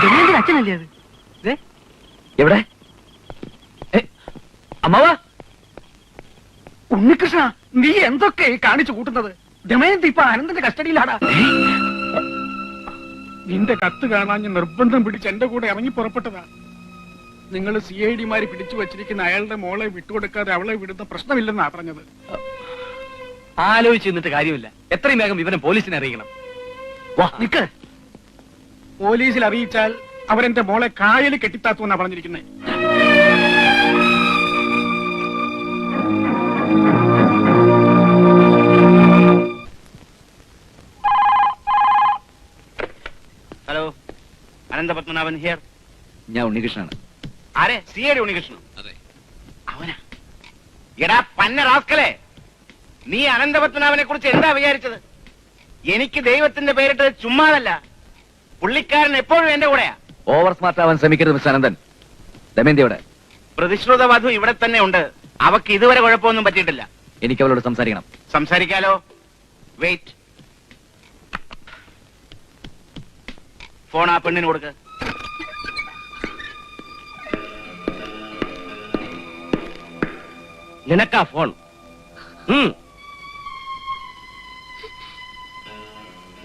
അച്ഛനല്ലേ അത്? എവിടെ? അമ്മാവാ, ഉണ്ണികൃഷ്ണ, നീ എന്തൊക്കെ കാണിച്ചു കൂട്ടുന്നത്? ദമയന്തി ഇപ്പൊ അനന്തന്റെ കസ്റ്റഡിയിലാടാ. നിന്റെ കത്ത് കാണാൻ ഞാൻ നിർബന്ധം പിടിച്ച് എന്റെ കൂടെ ഇറങ്ങി പുറപ്പെട്ടതാ. നിങ്ങൾ CID മാര് പിടിച്ചു വച്ചിരിക്കുന്ന അയാളുടെ മോളെ വിട്ടുകൊടുക്കാതെ അവളെ വിടുന്ന പ്രശ്നമില്ലെന്നാ പറഞ്ഞത്. ആലോചിച്ച് നിന്നിട്ട് കാര്യമില്ല. എത്രയും വേഗം വിവരം പോലീസിനെ അറിയിക്കണം. വാ, നിക്ക്. പോലീസിൽ അറിയിച്ചാൽ അവരെന്റെ മോളെ കായൽ കെട്ടിത്താത്തുവെന്നാ പറഞ്ഞിരിക്കുന്നത്. Hello, Ananthapadmanabhan here. ഞാൻ ഉണ്ണികൃഷ്ണനാണ്. ആരെ? CID ഉണ്ണികൃഷ്ണൻ? അതെ, അവനാ. എടാ പന്ന റാസ്കലേ, നീ അനന്തപത്മനാഭനെ കുറിച്ച് എന്താ വിചാരിച്ചത്? എനിക്ക് ദൈവത്തിന്റെ പേരിട്ട് ചുമ്മാതല്ല. പുള്ളിക്കാരൻ എപ്പോഴും എന്റെ കൂടെയാ. ഓവർ സ്മാർട്ട് ആവാൻ ശ്രമിക്കരുത് മിസ്റ്റർ അനന്തൻ. ദമയന്തി എവിടെ? പ്രതിശ്രുത വധു ഇവിടെ തന്നെ ഉണ്ട്. അവക്ക് ഇതുവരെ കുഴപ്പമൊന്നും പറ്റിയിട്ടില്ല. എനിക്ക് അവളോട് സംസാരിക്കണം. സംസാരിക്കാലോ. വെയിറ്റ്. ഫോൺ ആ പെണ്ണിന് കൊടുക്ക്. നിനക്കാ ഫോൺ.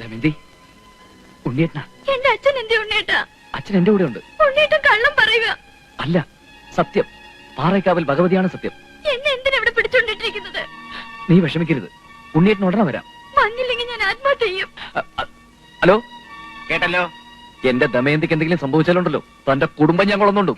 ദമയന്തി, ഉണ്ണിയേട്ടനാ. എന്റെ അച്ഛൻ എന്റെ ഉണ്ണേട്ടാ. അച്ഛൻ എന്റെ കൂടെ ഉണ്ട്. ഉണ്ണേട്ടൻ കള്ളം പറയുക. അല്ല, സത്യം. പാറയ്ക്കാവിൽ ഭഗവതിയാണ് സത്യം. എന്നെ എന്തിനാ ഇവിടെ പിടിച്ചോണ്ടിട്ടിരിക്കുന്നത്? നീ വിഷമിക്കരുത്. ഉണ്ണിയേട്ടൻ ഉടനെ വരാം. വന്നില്ലെങ്കിൽ ഞാൻ ആത്മഹത്യ ചെയ്യും. ഹലോ, കേട്ടല്ലോ. എന്റെ ദമയന്തിക്ക് എന്തെങ്കിലും സംഭവിച്ചാലുണ്ടല്ലോ, തന്റെ കുടുംബം ഞാൻ കൊള്ളുന്നുണ്ട്.